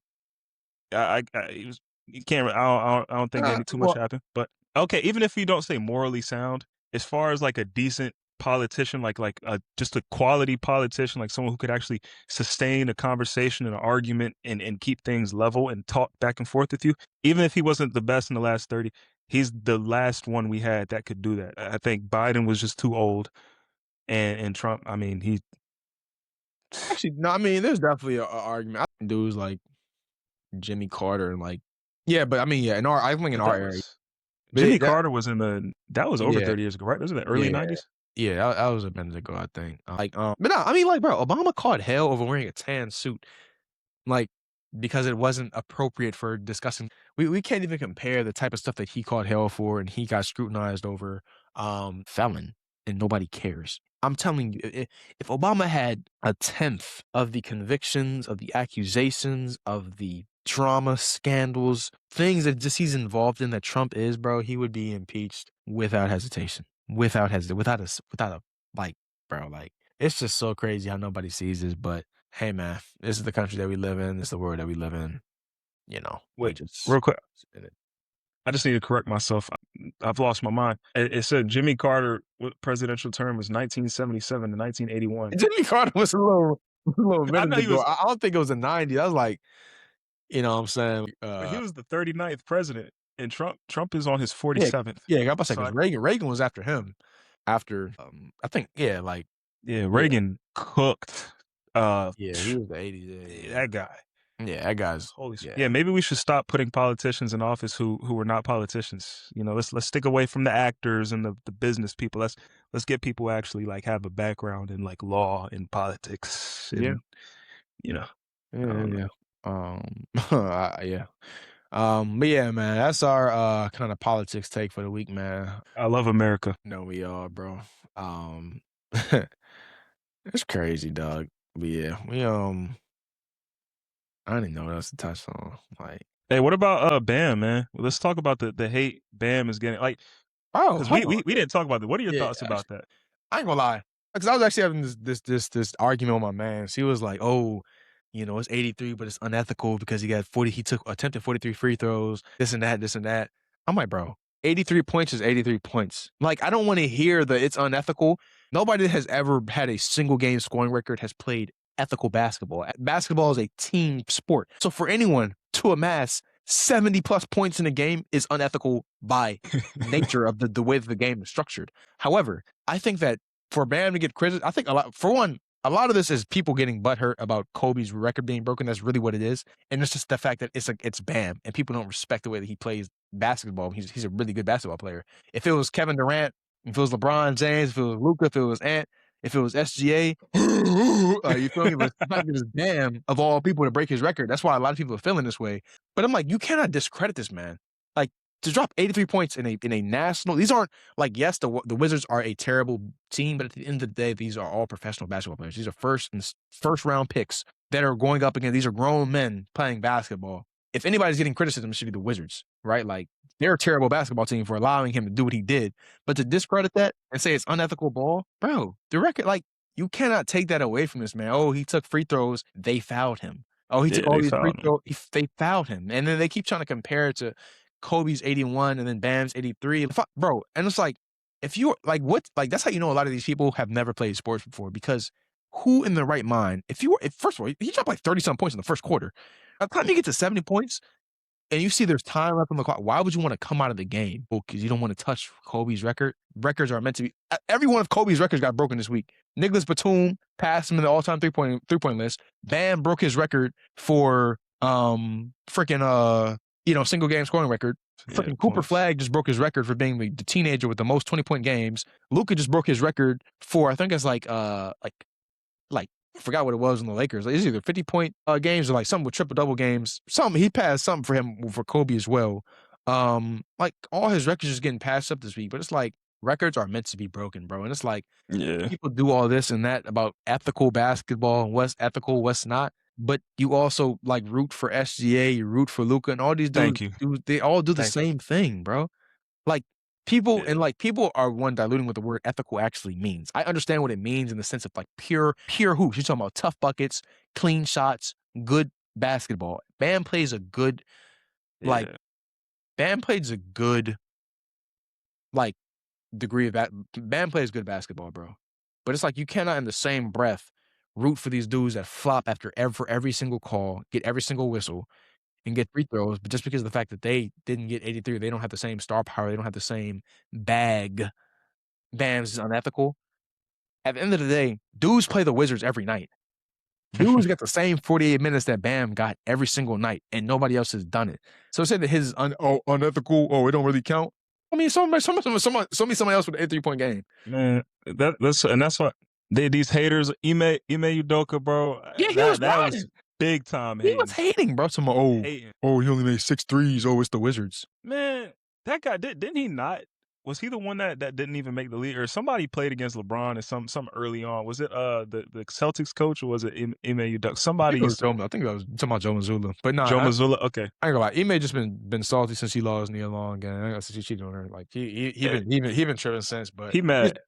Speaker 1: he was, you can't, I don't think any too much
Speaker 2: Well,
Speaker 1: happened. But okay, even if you don't say morally sound, as far as like a decent politician, just a quality politician, like someone who could actually sustain a conversation and an argument and keep things level and talk back and forth with you, even if he wasn't the best in the last 30, he's the last one we had that could do that. I think Biden was just too old, and Trump, I mean, he
Speaker 2: actually, no, I mean, there's definitely a argument. I think dudes like Jimmy Carter and like, yeah, but I mean, yeah, I think in
Speaker 1: but
Speaker 2: our
Speaker 1: that
Speaker 2: area,
Speaker 1: was
Speaker 2: but
Speaker 1: Jimmy
Speaker 2: that,
Speaker 1: Carter was that was over
Speaker 2: yeah,
Speaker 1: 30 years ago, right? Those are the early
Speaker 2: yeah,
Speaker 1: 90s.
Speaker 2: yeah, that was a minute ago, I think. But no, I mean, like, bro, Obama caught hell over wearing a tan suit. Like, because it wasn't appropriate for discussing. We can't even compare the type of stuff that he caught hell for and he got scrutinized over, felon, and nobody cares. I'm telling you, if Obama had a tenth of the convictions, of the accusations, of the drama, scandals, things that just he's involved in that Trump is, bro, he would be impeached without hesitation. Without hesitation, without a like, bro, like it's just so crazy how nobody sees this, but hey, man, this is the country that we live in. This is the world that we live in. You know, we
Speaker 1: Wait,
Speaker 2: just
Speaker 1: real quick.
Speaker 2: in it.
Speaker 1: I just need to correct myself. I've lost my mind. It said Jimmy Carter presidential term was 1977 to 1981.
Speaker 2: Jimmy Carter was a little
Speaker 1: I
Speaker 2: minute
Speaker 1: know he
Speaker 2: ago.
Speaker 1: was,
Speaker 2: I don't think it was the 90s. I was like, you know what I'm saying?
Speaker 1: but he was the 39th president, and Trump is on his
Speaker 2: Yeah,
Speaker 1: 47th.
Speaker 2: yeah, I'm about to say
Speaker 1: So
Speaker 2: 'cause Reagan was after him. After, I think, yeah, like,
Speaker 1: yeah,
Speaker 2: yeah,
Speaker 1: Reagan cooked.
Speaker 2: yeah, he was the 80s. Yeah, yeah,
Speaker 1: That guy.
Speaker 2: yeah. Yeah, that guy's,
Speaker 1: Yeah,
Speaker 2: yeah.
Speaker 1: maybe we should stop putting politicians in office who are not politicians. You know, let's stick away from the actors and the business people. Let's get people who actually like have a background in like law and politics
Speaker 2: Yeah,
Speaker 1: and you know, I
Speaker 2: yeah,
Speaker 1: don't know.
Speaker 2: yeah. Yeah. But yeah, man, that's our kind of politics take for the week, man.
Speaker 1: I love America.
Speaker 2: No, we are, bro. Um, it's crazy, dog. But yeah, I don't even know what else to touch on. Like,
Speaker 1: Hey, what about Bam, man? Let's talk about the hate Bam is getting. Like,
Speaker 2: oh,
Speaker 1: because
Speaker 2: hold on.
Speaker 1: we didn't talk about that. What are your
Speaker 2: Yeah,
Speaker 1: thoughts about that?
Speaker 2: I ain't gonna lie, because I was actually having this argument with my man. He was like, "Oh, it's 83, but it's unethical because he got 40. He took attempted 43 free throws. This and that, this and that." I'm like, bro, 83 points is 83 points. Like, I don't want to hear that it's unethical. Nobody that has ever had a single game scoring record has played ethical basketball. Basketball is a team sport, so for anyone to amass 70 plus points in a game is unethical by nature of the way that the game is structured. However, I think that for Bam to get criticized, I think a lot of this is people getting butthurt about Kobe's record being broken. That's really what it is, and it's just the fact that it's Bam, and people don't respect the way that he plays basketball. He's a really good basketball player. If it was Kevin Durant, if it was LeBron James, if it was Luka, if it was Ant, if it was SGA, you feel me? But the fact that it's Bam of all people to break his record, that's why a lot of people are feeling this way. But I'm like, you cannot discredit this man. Like, to drop 83 points in a national, these aren't like, yes, the Wizards are a terrible team, but at the end of the day, these are all professional basketball players. These are first round picks that are going up against, these are grown men playing basketball. If anybody's getting criticism, it should be the Wizards, right? Like, they're a terrible basketball team for allowing him to do what he did. But to discredit that and say it's unethical ball, bro, the record, like, you cannot take that away from this man. Oh, he took free throws, they fouled him. Oh, he took
Speaker 1: Yeah,
Speaker 2: all
Speaker 1: they
Speaker 2: these free
Speaker 1: fouled him.
Speaker 2: throws, they fouled him. And then they keep trying to compare it to Kobe's 81 and then Bam's 83. Bro, and it's like, if you're like, what, like, that's how you know a lot of these people have never played sports before, because who in their right mind, if first of all, he dropped like 30 some points in the first quarter. By the time you get to 70 points, and you see there's time left on the clock, why would you wanna come out of the game? Well, because you don't wanna touch Kobe's record. Records are meant to be every one of Kobe's records got broken this week. Nicholas Batum passed him in the all-time three-point list. Bam broke his record for, freaking, single game scoring record.
Speaker 1: Yeah,
Speaker 2: Freaking Cooper
Speaker 1: points.
Speaker 2: Flag just broke his record for being the teenager with the most 20-point games. Luka just broke his record for, I think it's like I forgot what it was in the Lakers. Like, it's either 50-point games or like something with triple double games. Something he passed something for him for Kobe as well. Like all his records is getting passed up this week, but it's like records are meant to be broken, bro. And it's like
Speaker 1: Yeah,
Speaker 2: people do all this and that about ethical basketball and what's ethical, what's not. But you also like root for SGA, you root for Luca, and all these
Speaker 1: thank you.
Speaker 2: they all do the
Speaker 1: Thank you.
Speaker 2: same thing, bro. Like, people
Speaker 1: Yeah,
Speaker 2: and, like, people are, one, diluting what the word ethical actually means. I understand what it means in the sense of, like, pure hoops. You're talking about tough buckets, clean shots, good basketball. Like,
Speaker 1: yeah.
Speaker 2: Bam plays a good, like, degree of that. Bam plays good basketball, bro. But it's like you cannot in the same breath root for these dudes that flop after every single call, get every single whistle, and get free throws, but just because of the fact that they didn't get 83, they don't have the same star power, they don't have the same bag. Bam's is unethical. At the end of the day, dudes play the Wizards every night. Dudes get the same 48 minutes that Bam got every single night, and nobody else has done it. So say that his is unethical. Oh, it don't really count. I mean, somebody else with a 3-point game.
Speaker 1: Man, that's why these haters, Ime Udoka, bro.
Speaker 2: Yeah, he was
Speaker 1: That was
Speaker 2: grinding.
Speaker 1: big time
Speaker 2: He was
Speaker 1: hating,
Speaker 2: hating, bro. Some
Speaker 1: hating.
Speaker 2: oh, he only made 6 threes. Oh, it's the Wizards.
Speaker 1: Man, that guy didn't he not? Was he the one that didn't even make the league, or somebody played against LeBron and some early on? Was it the Celtics coach or was it Ime Udoka?
Speaker 2: I think
Speaker 1: Somebody
Speaker 2: it was
Speaker 1: used to
Speaker 2: Joe. I think that was talking about Joe Mazzulla. But nah,
Speaker 1: Joe Mazzulla. Okay,
Speaker 2: I ain't gonna lie. Ime just been salty since he lost Nia Long, and I since he cheated on her. Like
Speaker 1: Eh,
Speaker 2: he been tripping since. But
Speaker 1: he mad.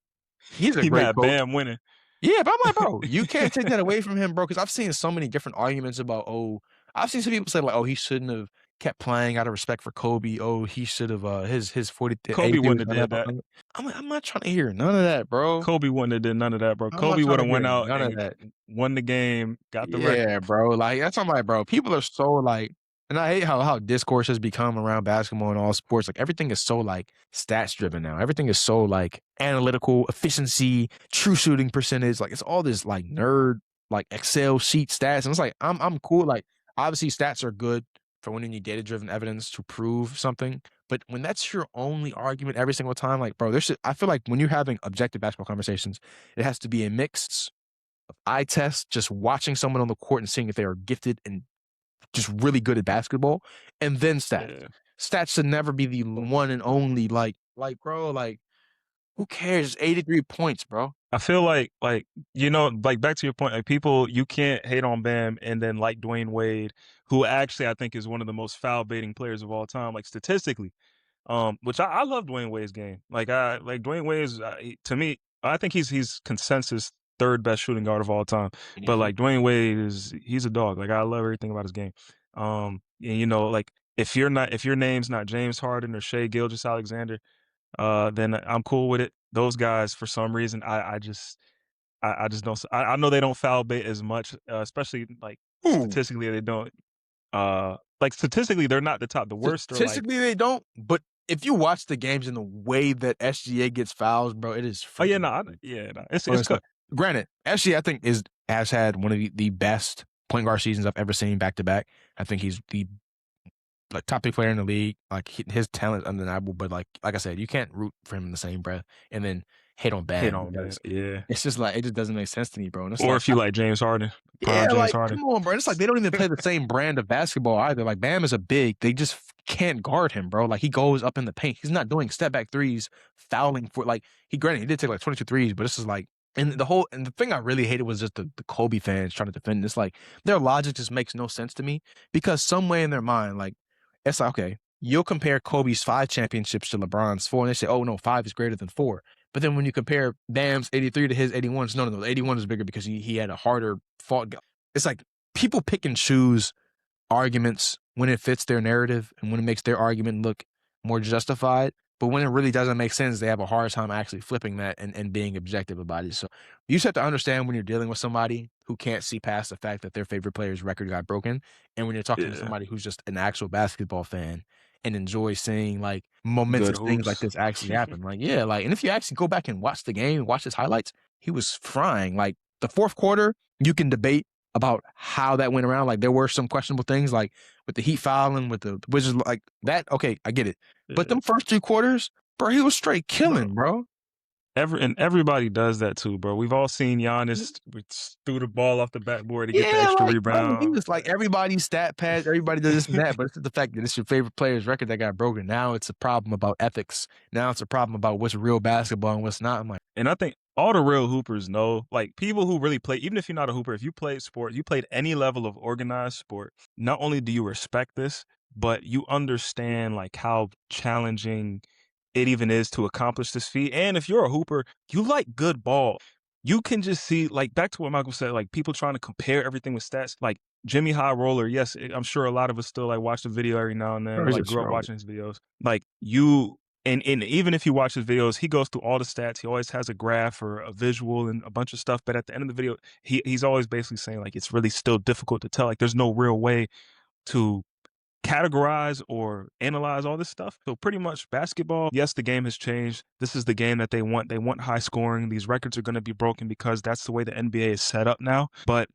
Speaker 2: he's a
Speaker 1: He
Speaker 2: great
Speaker 1: mad.
Speaker 2: coach.
Speaker 1: Bam winning.
Speaker 2: Yeah, but I'm like, bro, you can't take that away from him, bro. Because I've seen so many different arguments about, oh, I've seen some people say like, oh, he shouldn't have kept playing out of respect for Kobe. Oh, he should have his 40
Speaker 1: Kobe
Speaker 2: 83
Speaker 1: wouldn't
Speaker 2: was
Speaker 1: have did that.
Speaker 2: unhappy. I'm like, I'm not trying to hear none of that, bro.
Speaker 1: Kobe wouldn't have did none of that, bro.
Speaker 2: I'm not
Speaker 1: Kobe
Speaker 2: trying
Speaker 1: would
Speaker 2: to
Speaker 1: have
Speaker 2: hear
Speaker 1: went out
Speaker 2: none of
Speaker 1: and
Speaker 2: that.
Speaker 1: won the game, got the record.
Speaker 2: Yeah, bro. Like that's what I'm like, bro. People are so like, and I hate how discourse has become around basketball and all sports. Like everything is so like stats driven now. Everything is so like analytical, efficiency, true shooting percentage. Like it's all this like nerd, like Excel sheet stats. And it's like I'm cool. Like obviously stats are good for when you need data driven evidence to prove something. But when that's your only argument every single time, like bro, I feel like when you're having objective basketball conversations, it has to be a mix eye test, just watching someone on the court and seeing if they are gifted and just really good at basketball, and then stats.
Speaker 1: Yeah.
Speaker 2: Stats should never be the one and only. Bro, like who cares? It's 83 points, bro.
Speaker 1: I feel like like back to your point, like people you can't hate on Bam and then like Dwayne Wade, who actually I think is one of the most foul baiting players of all time, like statistically. Which I love Dwayne Wade's game. Like I like Dwayne Wade's to me, I think he's consensus third best shooting guard of all time. But like Dwayne Wade he's a dog. Like I love everything about his game. And like if your name's not James Harden or Shea Gilgeous-Alexander, then I'm cool with it. Those guys, for some reason, I just don't. I know they don't foul bait as much, especially like
Speaker 2: Ooh,
Speaker 1: statistically they don't. Like statistically they're not the top. The worst are like,
Speaker 2: statistically they don't. But if you watch the games in the way that SGA gets fouls, bro, it is
Speaker 1: oh yeah,
Speaker 2: freaking.
Speaker 1: no, yeah, no, it's
Speaker 2: It's
Speaker 1: cut.
Speaker 2: like, granted, SGA I think has had one of the best point guard seasons I've ever seen back to back. I think he's the like top pick player in the league. Like his talent is undeniable, but like I said, you can't root for him in the same breath and then hate on
Speaker 1: Hit
Speaker 2: Bam
Speaker 1: on man,
Speaker 2: because
Speaker 1: yeah.
Speaker 2: it's just like it just doesn't make sense to me, bro. And it's
Speaker 1: Or
Speaker 2: like,
Speaker 1: if you like James Harden, prime
Speaker 2: yeah,
Speaker 1: James
Speaker 2: like
Speaker 1: Harden.
Speaker 2: come on, bro. It's like they don't even play the same brand of basketball either. Like Bam is a big, they just can't guard him, bro. Like he goes up in the paint. He's not doing step back threes, fouling for like granted he did take like 22 threes, but this is like and the thing I really hated was just the Kobe fans trying to defend this. Like their logic just makes no sense to me because some way in their mind, like it's like, okay, you'll compare Kobe's 5 championships to LeBron's 4, and they say, oh no, 5 is greater than 4. But then when you compare Bam's 83 to his 81, it's no, 81 is bigger because he had a harder fought. It's like people pick and choose arguments when it fits their narrative and when it makes their argument look more justified. But when it really doesn't make sense, they have a hard time actually flipping that and being objective about it. So you just have to understand when you're dealing with somebody who can't see past the fact that their favorite player's record got broken. And when you're talking to
Speaker 1: Yeah,
Speaker 2: somebody who's just an actual basketball fan and enjoys seeing like
Speaker 1: good
Speaker 2: momentous things like
Speaker 1: hoops.
Speaker 2: this actually happen. Like, yeah, like, and if you actually go back and watch the game, watch his highlights, he was frying. Like the fourth quarter, you can debate about how that went around. Like there were some questionable things, like with the Heat fouling, with the Wizards, like that. Okay, I get it. But
Speaker 1: Yeah,
Speaker 2: them first 2 quarters, bro, he was straight
Speaker 1: bro.
Speaker 2: killing, bro.
Speaker 1: Everybody does that too, bro. We've all seen Giannis threw the ball off the backboard to get the
Speaker 2: Yeah,
Speaker 1: extra
Speaker 2: like bro, he
Speaker 1: rebound.
Speaker 2: was like everybody's stat pads, everybody does this and that. But it's the fact that it's your favorite player's record that got broken. Now it's a problem about ethics. Now it's a problem about what's real basketball and what's not. I'm like,
Speaker 1: And I think all the real hoopers know, like people who really play, even if you're not a hooper, if you played sport, you played any level of organized sport, not only do you respect this, but you understand like how challenging it even is to accomplish this feat. And if you're a hooper, you like good ball. You can just see, like, back to what Michael said, like people trying to compare everything with stats. Like Jimmy High Roller, yes, I'm sure a lot of us still like watch the video every now and then,
Speaker 2: bro,
Speaker 1: or
Speaker 2: he's
Speaker 1: like
Speaker 2: a
Speaker 1: grew up
Speaker 2: troll.
Speaker 1: watching his videos. Like you and even if you watch his videos, he goes through all the stats. He always has a graph or a visual and a bunch of stuff. But at the end of the video, he's always basically saying like it's really still difficult to tell. Like there's no real way to categorize or analyze all this stuff. So pretty much basketball, yes, the game has changed. This is the game that they want. They want high scoring. These records are going to be broken because that's the way the NBA is set up now. But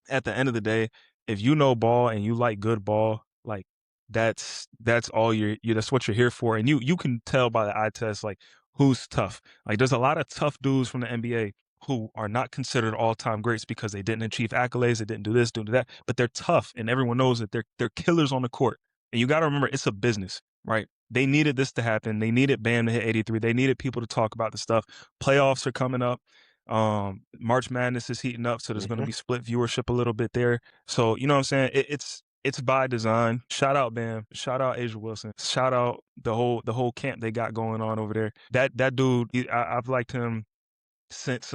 Speaker 1: at the end of the day, if you know ball and you like good ball, like that's all you that's what you're here for. And you can tell by the eye test like who's tough. Like there's a lot of tough dudes from the NBA who are not considered all-time greats because they didn't achieve accolades, they didn't do this, didn't do that, but they're tough, and everyone knows that they're killers on the court. And you got to remember, it's a business, right? They needed this to happen. They needed Bam to hit 83. They needed people to talk about the stuff. Playoffs are coming up. March Madness is heating up, so there's going to
Speaker 2: Mhm.
Speaker 1: be split viewership a little bit there. So you know what I'm saying? It's by design. Shout out Bam. Shout out Asia Wilson. Shout out the whole camp they got going on over there. That dude, I've liked him since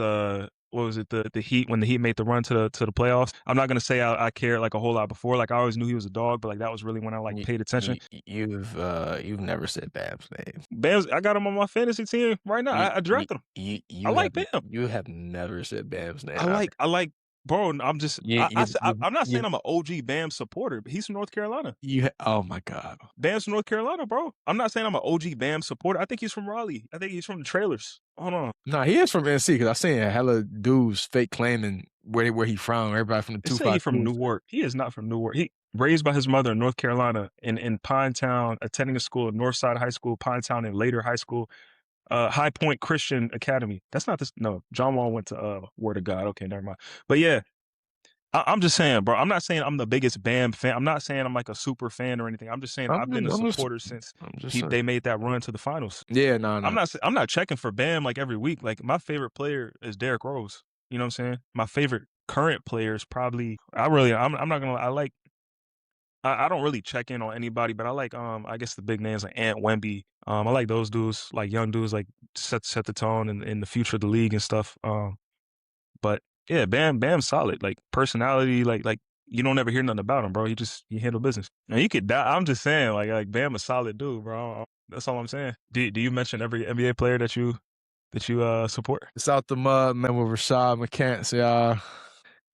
Speaker 1: what was it, the Heat, when the Heat made the run to the playoffs. I'm not gonna say I cared like a whole lot before. Like I always knew he was a dog, but like that was really when I like
Speaker 2: You
Speaker 1: paid attention.
Speaker 2: you've never said Bam's name.
Speaker 1: Bam's, I got him on my fantasy team right now.
Speaker 2: You
Speaker 1: I
Speaker 2: you
Speaker 1: drafted him. I
Speaker 2: you
Speaker 1: like
Speaker 2: have
Speaker 1: Bam.
Speaker 2: you have never said Bam's name ever.
Speaker 1: I like, bro. I'm just
Speaker 2: You
Speaker 1: I'm not saying
Speaker 2: you
Speaker 1: I'm an OG Bam supporter, but he's from North Carolina.
Speaker 2: oh my god.
Speaker 1: Bam's from North Carolina, bro. I'm not saying I'm an OG Bam supporter. I think he's from Raleigh. I think he's from the trailers. Hold on.
Speaker 2: Nah, he is from NC because I seen hella dudes fake claiming where he from. Everybody from the
Speaker 1: It say he from
Speaker 2: 252s.
Speaker 1: Newark. He is not from Newark. He raised by his mother in North Carolina in Pinetown, attending a school at Northside High School, Pinetown, and later high school, High Point Christian Academy. That's not this. No, John Wall went to Word of God. Okay, never mind. But yeah, I'm just saying, bro. I'm not saying I'm the biggest Bam fan. I'm not saying I'm like a super fan or anything. I'm just saying I've been a
Speaker 2: I'm just
Speaker 1: supporter since
Speaker 2: I'm just saying.
Speaker 1: they made that run to the finals.
Speaker 2: Yeah, no, no.
Speaker 1: I'm not checking for Bam like every week. Like my favorite player is Derrick Rose. You know what I'm saying? My favorite current player is probably, I'm not gonna lie, I don't really check in on anybody, but I like I guess the big names like Ant Wemby. I like those dudes, like young dudes, like set the tone in the future of the league and stuff. But yeah, Bam's solid. Like personality, like you don't ever hear nothing about him, bro. He handle business. And you could die. I'm just saying, like Bam a solid dude, bro. That's all I'm saying. Do you mention every NBA player that you support?
Speaker 2: It's out the mud, man, with Rashad McCants, y'all.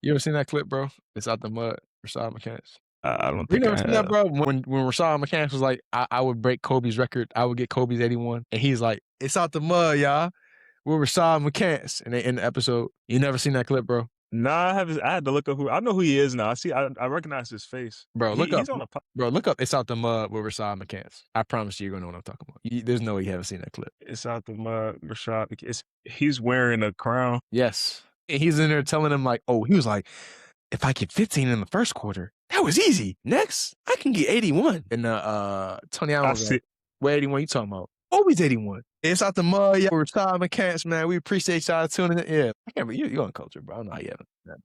Speaker 2: You ever seen that clip, bro? It's out the mud, Rashad McCants.
Speaker 1: I don't
Speaker 2: You
Speaker 1: think
Speaker 2: never
Speaker 1: I
Speaker 2: seen that,
Speaker 1: have.
Speaker 2: bro? When Rashad McCants was like, I would break Kobe's record. I would get Kobe's 81. And he's like, it's out the mud, y'all. With Rashad McCants. And they end the episode. You never seen that clip, bro?
Speaker 1: Nah, I had to look up who I know who he is now. I recognize his face.
Speaker 2: Bro, look up.
Speaker 1: He's on a
Speaker 2: Bro, look up. It's out the mud with Rashad McCants. I promise you, you're gonna know what I'm talking about. There's no way you haven't seen that clip.
Speaker 1: it's out the mud, Rashad. He's wearing a crown.
Speaker 2: Yes, and he's in there telling him like, oh, he was like, if I get 15 in the first quarter, that was easy. Next, I can get 81. And Tony Allen
Speaker 1: I
Speaker 2: was
Speaker 1: see.
Speaker 2: like, what 81 you talking about? Always 81. It's out the mud, yeah. Rashad McCants, man. We appreciate y'all tuning in. Yeah, I can't. You on culture, bro. I know how you have.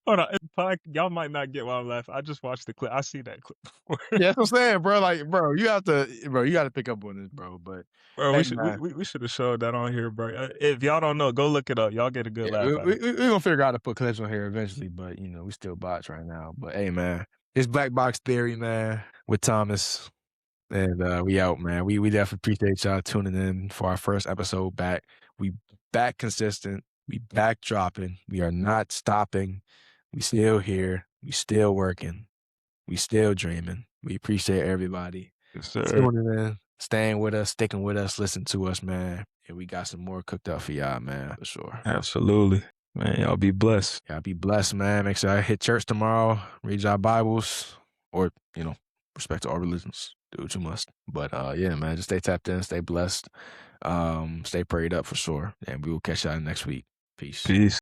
Speaker 1: Hold on, y'all might not get why I'm laughing. I just watched the clip. I see that clip before.
Speaker 2: Yeah, that's what I'm saying, bro. Like, bro, you got to pick up on this, bro. But
Speaker 1: Bro,
Speaker 2: hey, man,
Speaker 1: we should have showed that on here, bro. If y'all don't know, go look it up. Y'all get a good
Speaker 2: yeah,
Speaker 1: laugh out of it.
Speaker 2: we gonna figure out how to put clips on here eventually. But we still bots right now. But hey, man, it's Black Box Theory, man, with Thomas, and we out, man. We definitely appreciate y'all tuning in for our first episode back. We back consistent. We back dropping. We are not stopping. We still here. We still working. We still dreaming. We appreciate everybody
Speaker 1: Yes, sir.
Speaker 2: tuning in, staying with us, sticking with us, listen to us, man. And we got some more cooked up for y'all, man, for sure.
Speaker 1: Absolutely, man. Y'all be blessed.
Speaker 2: Y'all be blessed, man. Make sure I hit church tomorrow, read y'all Bibles, or, respect to all religions. Do what you must. But yeah, man, just stay tapped in, stay blessed, stay prayed up for sure. And we will catch y'all next week. Peace.
Speaker 1: Peace.